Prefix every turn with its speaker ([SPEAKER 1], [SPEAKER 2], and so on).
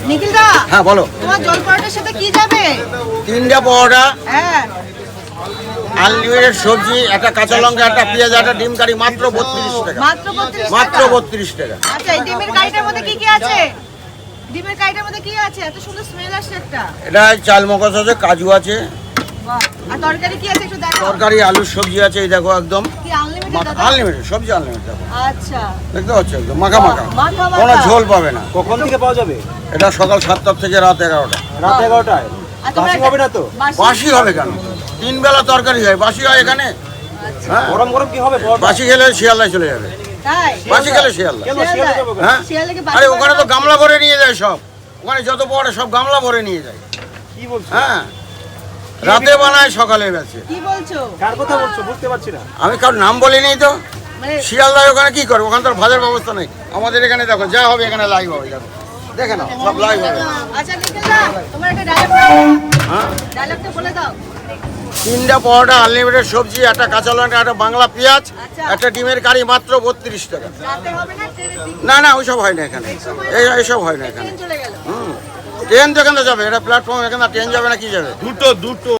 [SPEAKER 1] নিখিল দা,
[SPEAKER 2] হ্যাঁ বলো।
[SPEAKER 1] তোমার জল পরোটার সাথে কি যাবে?
[SPEAKER 2] 3টা পরোটা,
[SPEAKER 1] হ্যাঁ,
[SPEAKER 2] আনলিমিটেড সবজি, একটা কাঁচা লঙ্কা, একটা পেঁয়াজ, একটা ডিম কারি, মাত্র 32 টাকা।
[SPEAKER 1] মাত্র 32 টাকা।
[SPEAKER 2] মাত্র 32 টাকা।
[SPEAKER 1] আচ্ছা, এই ডিমের কারিটার মধ্যে কি কি আছে? ডিমের কারিটার মধ্যে কি আছে? এত সুন্দর স্মেল আসছে একটা।
[SPEAKER 2] এটা চাল মগজ আছে, কাজু আছে,
[SPEAKER 1] বাহ। আর তরকারি কি আছে একটু দেখো।
[SPEAKER 2] তরকারি আলুর সবজি আছে, এই দেখো একদম
[SPEAKER 1] কি আনলিমিটেড দাদা?
[SPEAKER 2] আনলিমিটেড সবজি, আনলিমিটেড দেখো,
[SPEAKER 1] আচ্ছা।
[SPEAKER 2] দেখতে পাচ্ছ একদম মাখা মাখা,
[SPEAKER 1] মাখা মাখা।
[SPEAKER 2] কোনো ঝোল পাবে না।
[SPEAKER 3] কখন থেকে পাওয়া যাবে?
[SPEAKER 2] এটা সকাল 7টা থেকে রাত 11টা।
[SPEAKER 3] রাত 11টায়।
[SPEAKER 1] আর তোমরা
[SPEAKER 3] বাসি হবে না তো?
[SPEAKER 2] বাসি হবে কেন? 3 বেলা তরকারি হয়, বাসি হয় এখানে? হ্যাঁ,
[SPEAKER 3] গরম গরম কি হবে?
[SPEAKER 2] বাসি খেলে শিয়ালদায় চলে যাবে।
[SPEAKER 1] তাই?
[SPEAKER 2] বাসি খেলে শিয়ালদা।
[SPEAKER 3] কেন শিয়ালে যাবো কেন?
[SPEAKER 2] হ্যাঁ,
[SPEAKER 1] শিয়ালদাকে বাসি
[SPEAKER 2] আরে ওখানে তো
[SPEAKER 1] বানানো?
[SPEAKER 2] গামলা ভরে নিয়ে যায় সব, ওখানে যত পড়ে সব গামলা ভরে নিয়ে যায়।
[SPEAKER 3] কি বলছো?
[SPEAKER 2] হ্যাঁ, রাতে বানায় সকালে বেচে।
[SPEAKER 1] কি বলছো?
[SPEAKER 3] কার কথা বলছো বুঝতে পারছি না।
[SPEAKER 2] আমি কারোর নাম বলিনি তো।
[SPEAKER 1] মানে
[SPEAKER 2] শিয়ালদায় ওখানে কি করে? ওখানে তো আর ভাজার ব্যবস্থা নেই। আমাদের এখানে দেখো যা হবে এখানে লাইভ হবে, দেখো দেখে নাও সব লাইভ হবে।
[SPEAKER 1] আচ্ছা নিখিল দা, তোমার একটা ডায়লগ
[SPEAKER 2] হ্যাঁ,
[SPEAKER 1] ডায়লগটা বলে দাও।
[SPEAKER 2] 3টা পরোটা, আনলিমিটেড সবজি, একটা কাঁচা লঙ্কা, একটা বাংলা পেঁয়াজ,
[SPEAKER 1] আচ্ছা।
[SPEAKER 2] একটা ডিমের কারি, মাত্র 32 টাকা।
[SPEAKER 1] রাতে হবে না ট্রেনের দিকে?
[SPEAKER 2] না না, ওইসব হয় না এখানে, এইসব হয় না এখানে।
[SPEAKER 1] ট্রেন চলে গেল।
[SPEAKER 2] ট্রেন তো এখানে যাবে, এটা প্ল্যাটফর্ম, এখানে ট্রেন যাবে না, কি যাবে?
[SPEAKER 4] দুটো